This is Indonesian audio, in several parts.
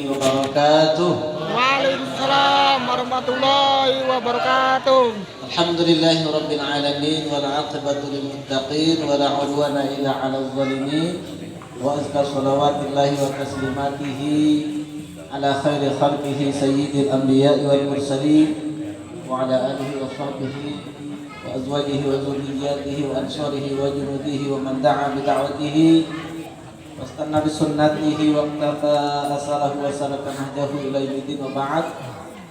wabarakatuh. Waalaikumsalam warahmatullahi wabarakatuh. Alhamdulillahirabbil alamin wal 'aqibatu lil muttaqin wa la 'udwana illa 'alal zalimin. Wa azka shalawatillahi wa taslimatihi ala khairi khalqihi sayyidil anbiya'i wal mursalin wa ala alihi wa sahbihi wa azwajihi wa dzurriyyatihi wa ansarihi wa junudihi wa man da'a bi da'watihi wastanna bi sunnatihi wa iqtafa asalahu wa salaka nahjahu ila yaumil wa ba'd.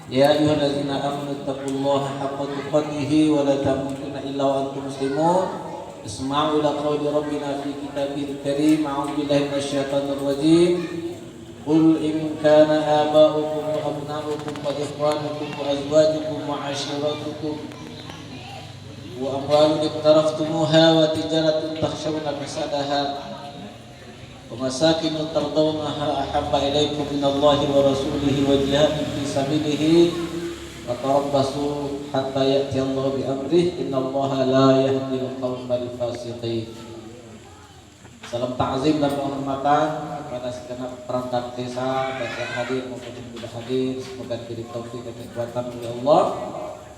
Ya ayyuhallazina amanu taqullaha haqqa tuqatih wa la tamutunna illa wa antum muslimun. Isma'u ila qawli rabbina fi kitabihil karim. A'udzu billahi minasyaitonir rajim. Qul in kana aba'ukum wa abna'ukum wa ikhwanukum wa azwajukum wa 'ashiratukum wa amwalun iqtaraftumuha wa tijaratun takhshawna kasadaha wa masakin tardawnaha ahabba ilaykum minallahi wa rasulihi wa jihadin fi sabilihi wa tarabbasu hatta ya'ti Allah bi amrih innallaha la yahdil qaumal fasiqin. Salam ta'zim dan penghormatan kepada segenap perangkat desa baik yang hadir maupun yang tidak hadir. Semoga diberi taufik dan kekuatan oleh Allah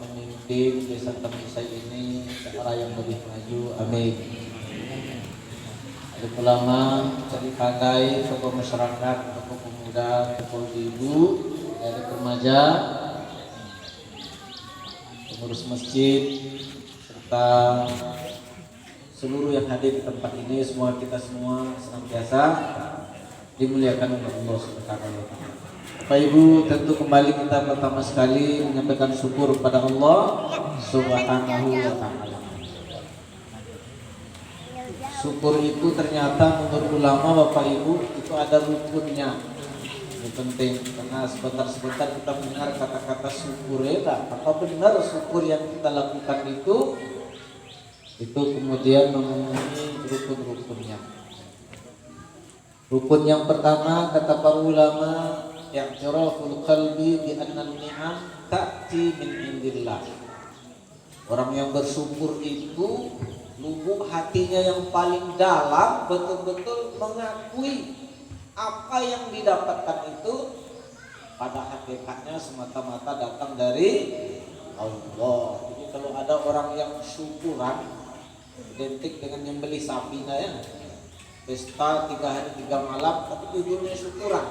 memimpin desa Tamisai ini ke arah yang lebih maju. Amin. Dari ulama, dari pandai, tokoh masyarakat, tokoh pemuda, tokoh ibu, dari remaja, pengurus masjid, serta seluruh yang hadir di tempat ini, semua kita semua senantiasa dimuliakan oleh Allah Subhanahu wa taala. Bapak Ibu, tentu kembali kita pertama sekali menyampaikan syukur kepada Allah Subhanahu wa taala. Syukur itu ternyata menurut ulama Bapak Ibu itu ada rukunnya. Ini penting karena sebentar-sebentar kita mendengar kata-kata syukur ya, apa benar syukur yang kita lakukan itu kemudian memenuhi rukun-rukunnya. Rukun yang pertama kata para ulama i'tiraful qalbi bi anna an-ni'am ta'ti min indillah. Orang yang bersyukur itu lubuk hatinya yang paling dalam betul-betul mengakui apa yang didapatkan itu pada hakikatnya semata-mata datang dari Allah. Jadi kalau ada orang yang syukuran identik dengan nyembelih sapi ya, pesta 3 hari 3 malam tapi tujuannya syukuran.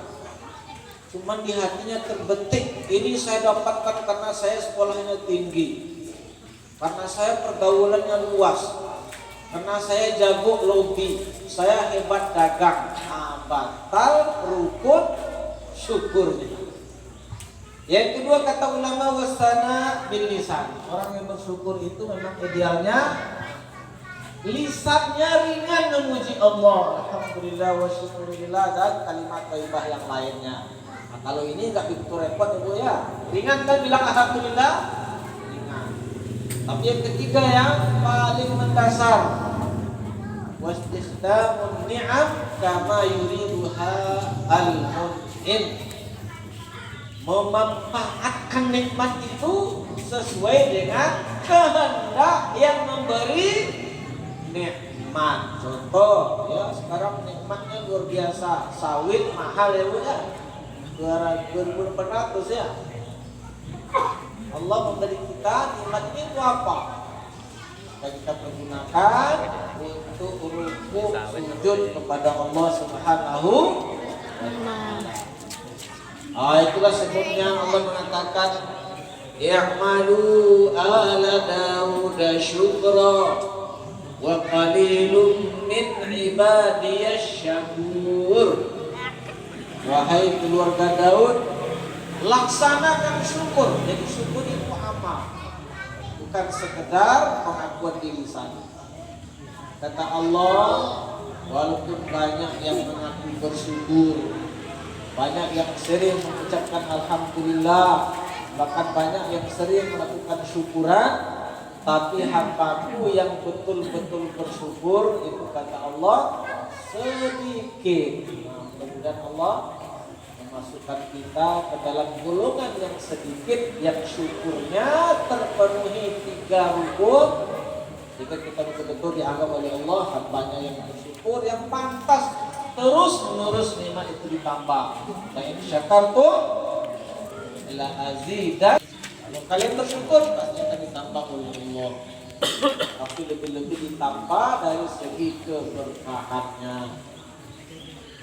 Cuman di hatinya terbetik, ini saya dapatkan karena saya sekolahnya tinggi, karena saya pergaulannya luas, karena saya jago lobby, saya hebat dagang. Batal rukun syukurnya. Yang kedua kata ulama wasana bil lisan. Orang yang bersyukur itu memang idealnya lisannya ringan memuji Allah, alhamdulillah wa syukurillah, dan kalimat thayyibah yang lainnya. Nah, kalau ini enggak begitu repot Ibu ya. Ringan kan bilang alhamdulillah? Ringan. Tapi yang ketiga yang paling mendasar, wastikdamun ni'am kama yuriduha al-mun'im. Memanfaatkan nikmat itu sesuai dengan kehendak yang memberi nikmat. Contoh ya, sekarang nikmatnya luar biasa, sawit mahal ya Bu ya, 2.400 ya. Allah memberi kita nikmat ini untuk apa? Kita pergunakan untuk ruku sujud kepada Allah Subhanahu wa taala. Itulah sebabnya Allah mengatakan i'malu ala Daud syukra wa qalilun min ibadiyasy syakur. Wahai keluarga Daud, laksanakan syukur. Jadi syukur itu amal, bukan sekedar pengakuan di lisan. Kata Allah, walaupun banyak yang mengaku bersyukur, banyak yang sering mengucapkan alhamdulillah, bahkan banyak yang sering melakukan syukuran, tapi hambaku yang betul-betul bersyukur itu kata Allah sedikit. Mudah-mudahan Allah memasukkan kita ke dalam golongan yang sedikit yang syukurnya terpenuhi 3 rukun, jika kita betul-betul dianggap oleh Allah hambanya yang bersyukur, yang pantas terus menerus nikmat itu ditambah. La in syakartum la azidan. Kalau kalian bersyukur pasti akan ditambah oleh Allah. Tapi lebih-lebih ditambah dari segi keberkahannya.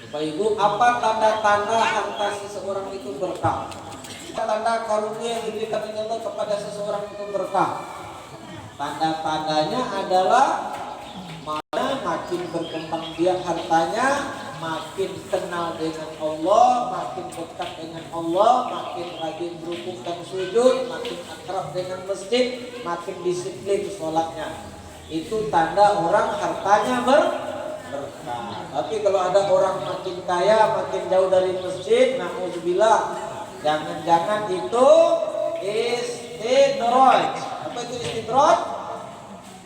Bapak Ibu, apa tanda-tanda harta seseorang itu berkah? Tanda karunia yang diberikan oleh Allah kepada seseorang itu berkah. Tanda-tandanya adalah makin berkembang dia hartanya, makin kenal dengan Allah, makin dekat dengan Allah, makin rajin berrukuk dan sujud, makin akrab dengan masjid, makin disiplin sholatnya. Itu tanda orang hartanya berkah. Tapi kalau ada orang makin kaya, makin jauh dari masjid, na'udzubillah, jangan-jangan itu istidraj. Apa itu istidraj?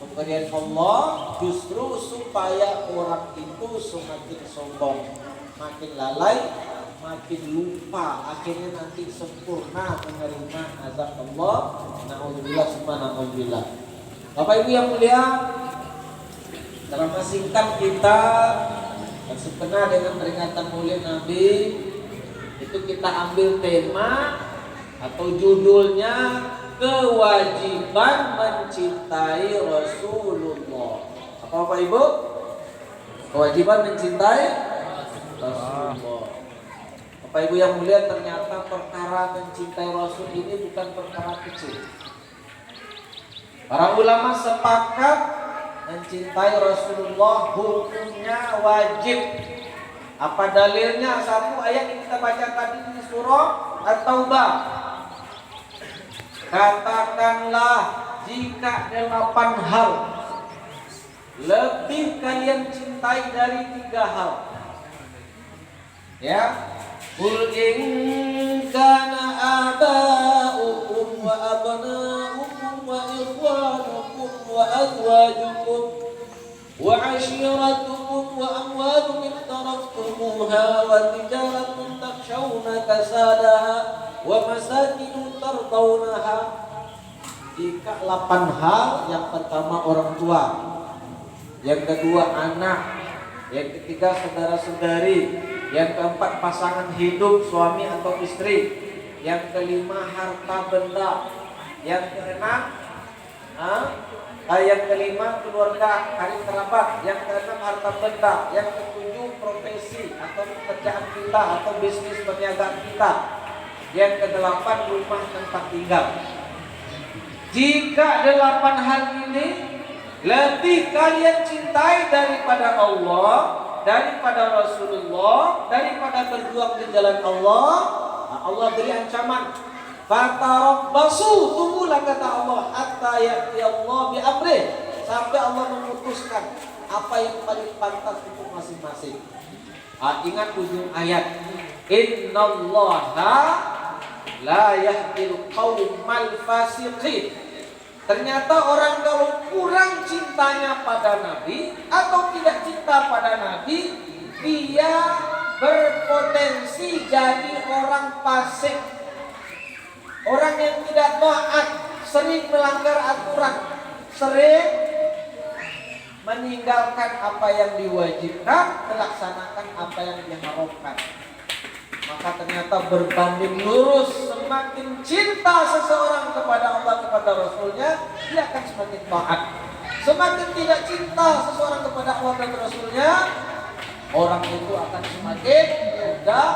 Pemberian Allah justru supaya orang itu semakin sombong, makin lalai, makin lupa, akhirnya nanti sempurna menerima azab Allah. Na'udzubillah subhanallah. Bapak Ibu yang mulia, dalam singkat kita bersekenah dengan peringatan Maulid Nabi, itu kita ambil tema atau judulnya kewajiban mencintai Rasulullah. Apa Bapak Ibu? Kewajiban mencintai Rasulullah. Bapak Ibu yang mulia, ternyata perkara mencintai Rasul ini bukan perkara kecil. Para ulama sepakat mencintai Rasulullah hukumnya wajib. Apa dalilnya? Satu ayat yang kita baca tadi di surah At-Taubah. Katakanlah jika 8 hal lebih kalian cintai dari 3 hal. Ya. Qul in kana aba'ukum wa abna'ukum wa ikhwanukum wa azwajukum wa 'ashiratukum wa amwalun iqtaraftumuha wa tijaratun takhshawna kasadaha wa masakin tardawnaha. Jika 8 hal, yang pertama orang tua, yang kedua anak, yang ketiga saudara-saudari, yang keempat pasangan hidup suami atau istri, yang kelima harta benda, yang kelima keluarga karib kerabat, yang keenam harta benda, yang ketujuh profesi atau pekerjaan kita atau bisnis perniagaan kita, yang kedelapan rumah tempat tinggal. Jika 8 hal ini lebih kalian cintai daripada Allah, daripada Rasulullah, daripada berjuang di jalan Allah, Allah beri ancaman. Fatarabbasu, tunggulah kata Allah, hatta ya'ti Allah bi amrih, sampai Allah memutuskan apa yang paling pantas untuk masing-masing. Ingat ujung ayat, innallaha la yahdil qaumal fasiqin. Ternyata orang kalau kurang cintanya pada Nabi atau tidak cinta pada Nabi, dia berpotensi jadi orang fasik, orang yang tidak taat, sering melanggar aturan, sering meninggalkan apa yang diwajibkan, melaksanakan apa yang diharamkan. Maka ternyata berbanding lurus, semakin cinta seseorang kepada Allah, kepada Rasulnya, dia akan semakin taat. Semakin tidak cinta seseorang kepada Allah dan Rasulnya, orang itu akan semakin mudah